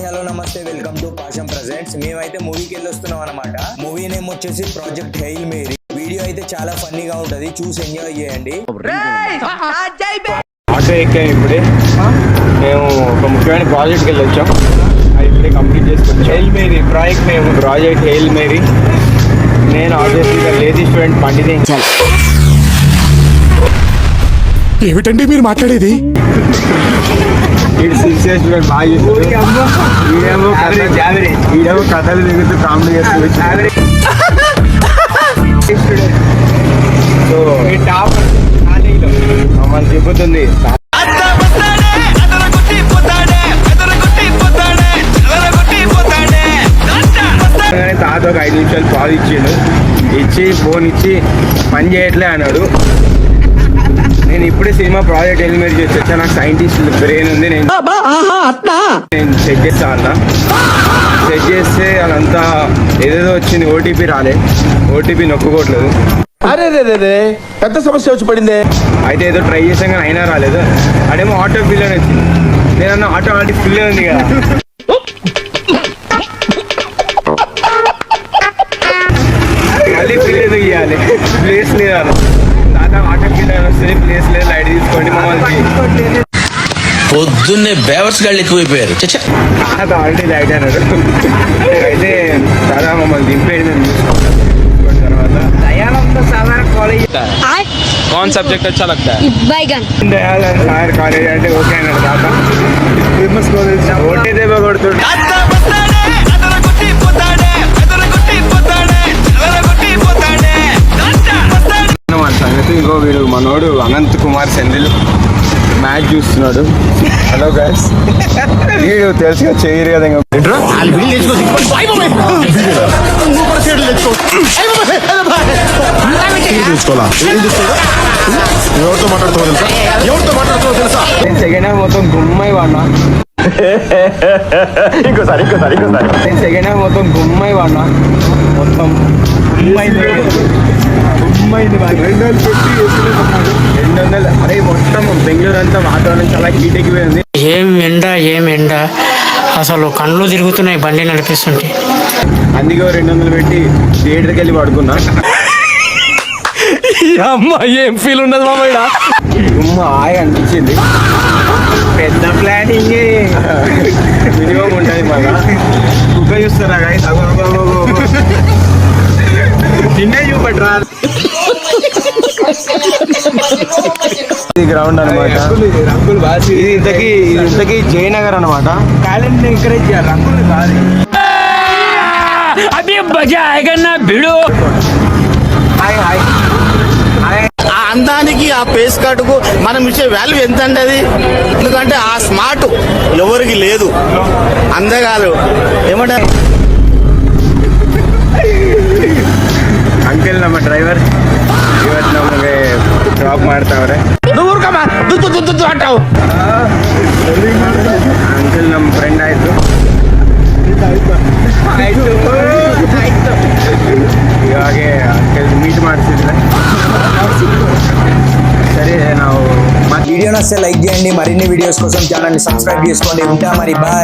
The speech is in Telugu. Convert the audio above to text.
హలో నమస్తే, వెల్కమ్ టు పాషం ప్రెజెంట్స్. మేమైతే మూవీకి వెళ్ళొస్తున్నాం అనమాట. మూవీ నేమ్ వచ్చేసి ప్రాజెక్ట్ హెయిల్ మేరీ. వీడియో అయితే చాలా ఫన్నీగా ఉంటది, చూసి ఎంజాయ్ చేయండి. ఆటో ఎక్కాను ఇప్పుడే. మేము ఒక ముఖ్యమైన ప్రాజెక్ట్కి వెళ్ళొచ్చాం, అది ఇప్పుడే కంప్లీట్ చేసుకుంటాం. Hail Mary project name project Hail Mary. నేను ఆబ్వియస్లీగా లేడీ స్టూడెంట్ పండితించాను. ఏమిటండి మీరు మాట్లాడేది? సిన్సియర్ స్టూడెంట్ బాగా వీడేమో కథలు దిగుతూ కామెడీ చేస్తుంది. సో టాప్ మమ్మల్ని చెబుతుంది. తాత ఒక 5 నిమిషాలు పాలు ఇచ్చిండు, ఇచ్చి ఫోన్ ఇచ్చి పని చేయట్లే అన్నాడు. నేను ఇప్పుడే సినిమా ప్రాజెక్ట్ ఎలిమెంట్ చేసి వచ్చా. నాకు సైంటిస్ట్ బ్రెయిన్ ఉంది, నేను సెట్ చేస్తా అన్న. సెట్ చేస్తే అదంతా ఏదేదో వచ్చింది, ఓటీపీ రాలే, ఓటీపీ నొక్కుకోవట్లేదు. అరే పెద్ద సమస్య వచ్చి పడిందే. అయితే ఏదో ట్రై చేసాం కానీ అయినా రాలేదు. అదేమో ఆటో ఫిల్ అని వచ్చింది. నేనన్నా ఆటో ఆల్రెడీ ఫిల్ ఉంది కదా, మళ్ళీ ఫిల్ ఎందుకు ఇవ్వాలి? ప్లేస్ లేదు దాదా, ఆటో ఫిల్ అని వస్తుంది, ప్లేస్ లేదు, లైట్ తీసుకోండి మమ్మల్ని. పొద్దున్నే బేవర్స్ గాళ్ళు ఎక్కువైపోయారు. ఆల్రెడీ లైట్ అన్నాడు. అయితే దాదా మమ్మల్ని దింపేది మేము చూసుకుంటాం. తర్వాత దయానంద సాగర్ కాలేజ్ कौन सब्जेक्ट अच्छा लगता है? दयानंद सागर కాలేజ్ అంటే ఓకే అన్నాడు దాదా. ఫేమస్ కాలేజ్ ఓటే దేవ కొడుతుంది. సంగతి ఇంకో వీడు మనోడు అనంత్ కుమార్ సెంధిల్ మ్యాచ్ చూస్తున్నాడు. హలో గైస్, వీడు తెలుసుగా చేయరు కదా. ఎవరితో మాట్లాడుతూ తెలుసా? నేను సెకండ్ హాఫ్ మొత్తం గుమ్మై వాడినా. ఇంకోసారి నేను సెకండ్ హాఫ్ మొత్తం గుమ్మై వాడినా. మొత్తం గుమ్మైంది. 200. అరే మొత్తం బెంగళూరు అంతా వాతావరణం చాలా హీట్ ఎక్కిపోయింది. ఏం ఎండ అసలు కళ్ళు తిరుగుతున్నాయి బండి నడిపిస్తుంటే. అందుకే 200 పెట్టి థియేటర్కి వెళ్ళి పడుకున్నా. అమ్మా ఏం ఫీల్ ఉన్నది మామయ్య? హాయ్ అనిపించింది. పెద్ద ప్లానింగ్ మినిమం ఉంటుంది మళ్ళా. కుక్క చూస్తారా గాయస్? నిన్నే చూపట్రా. గ్రౌండ్ అనమాట. ఇది ఇంతకీ జయనగర్ అనమాట. టాలెంట్ ఎంకరేజ్ చేయాలి, రంగులు కాదు. అదే మజా ఆయేగా నా భిడో. హాయ్ ఆ అందానికి, ఆ పేస్ కార్డుకు మనం ఇచ్చే వాల్యూ ఎంత అండి అది? ఎందుకంటే ఆ స్మార్ట్ ఎవరికి లేదు. అందగాదు ఏమంటారు ಅಂಕಲ್ ನಮ್ಮ ಡ್ರೈವರ್ ಇವತ್ತು ನಮಗೆ ಡ್ರಾಪ್ ಮಾಡ್ತಾವ್ರೆ. అంటావు ಅಂಕಲ್ ನಮ್ಮ ಫ್ರೆಂಡ್ ಆಯ್ತು. ಇವಾಗೆ ಅಂಕಲ್ ಮೀಟ್ ಮಾಡ್ತಿದ್ರೆ సరే. ನಾವು వీడియో నచ్చితే లైక్ చేయండి, మరిన్ని వీడియోస్ కోసం ఛానల్ని సబ్స్క్రైబ్ చేసుకోండి. ఉంటా మరి, బాయ్.